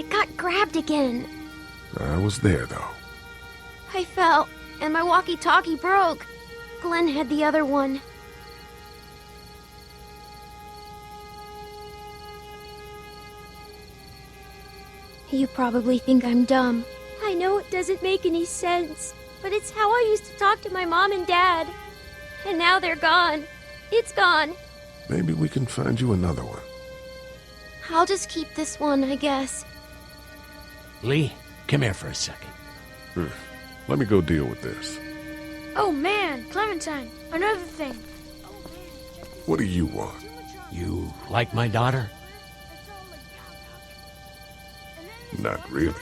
I got grabbed again. I was there, though. I fell, and my walkie-talkie broke. Glenn had the other one. You probably think I'm dumb. I know it doesn't make any sense, but it's how I used to talk to my mom and dad. And now they're gone. It's gone. Maybe we can find you another one. I'll just keep this one, I guess. Lee, come here for a second. Let me go deal with this. Oh man, Clementine, another thing. What do you want? You like my daughter? Not really.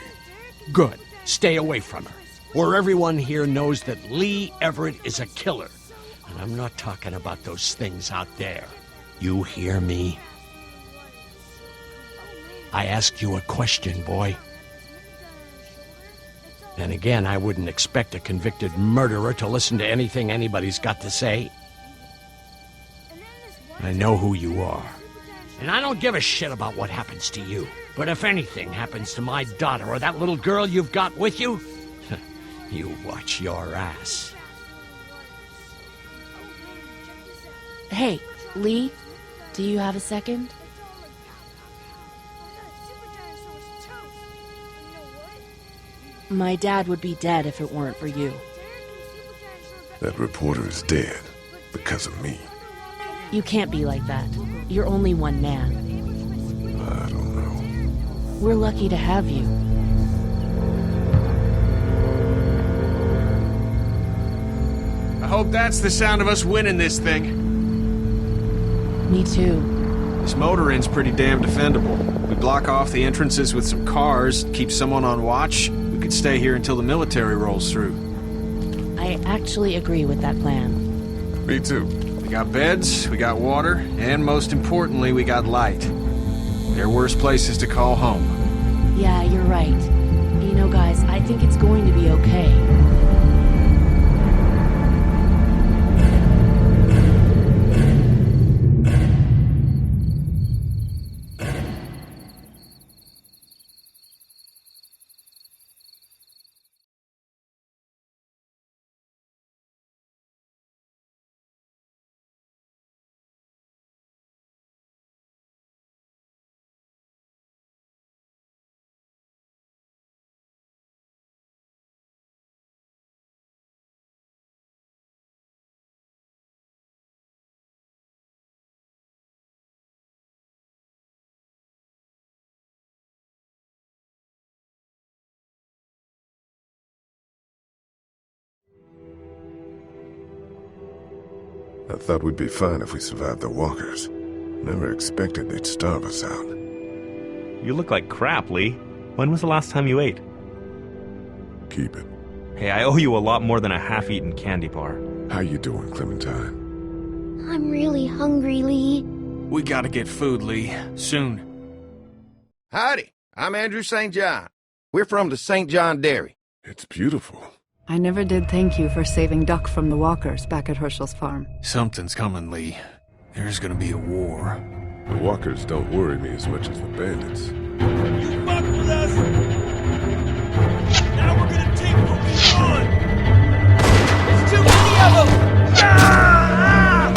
Good. Stay away from her. Or everyone here knows that Lee Everett is a killer. And I'm not talking about those things out there. You hear me? I asked you a question, boy. And again, I wouldn't expect a convicted murderer to listen to anything anybody's got to say. I know who you are. And I don't give a shit about what happens to you. But if anything happens to my daughter or that little girl you've got with you, you watch your ass. Hey, Lee, do you have a second? My dad would be dead if it weren't for you. That reporter is dead because of me. You can't be like that. You're only one man. I don't know. We're lucky to have you. I hope that's the sound of us winning this thing. Me too. This motor inn's pretty damn defendable. We block off the entrances with some cars, keep someone on watch. We could stay here until the military rolls through. I actually agree with that plan. Me too. We got beds, we got water, and most importantly, we got light. There are worse places to call home. Yeah, you're right. You know, guys, I think it's going to be okay. I thought we'd be fine if we survived the walkers. Never expected they'd starve us out. You look like crap, Lee. When was the last time you ate? Keep it. Hey, I owe you a lot more than a half-eaten candy bar. How you doing, Clementine? I'm really hungry, Lee. We gotta get food, Lee. Soon. Howdy, I'm Andrew St. John. We're from the St. John Dairy. It's beautiful. I never did thank you for saving Duck from the walkers back at Herschel's farm. Something's coming, Lee. There's gonna be a war. The walkers don't worry me as much as the bandits. You fucked with us! Now we're gonna take what we want! There's too many of them! Ah!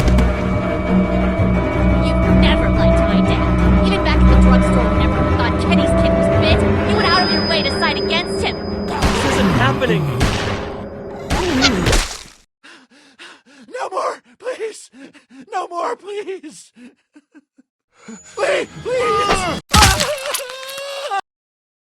You've never liked my dad. Even back at the drugstore whenever you thought Kenny's kid was bit, you went out of your way to side against him. This isn't happening! No more, please! No more, please! Please, please!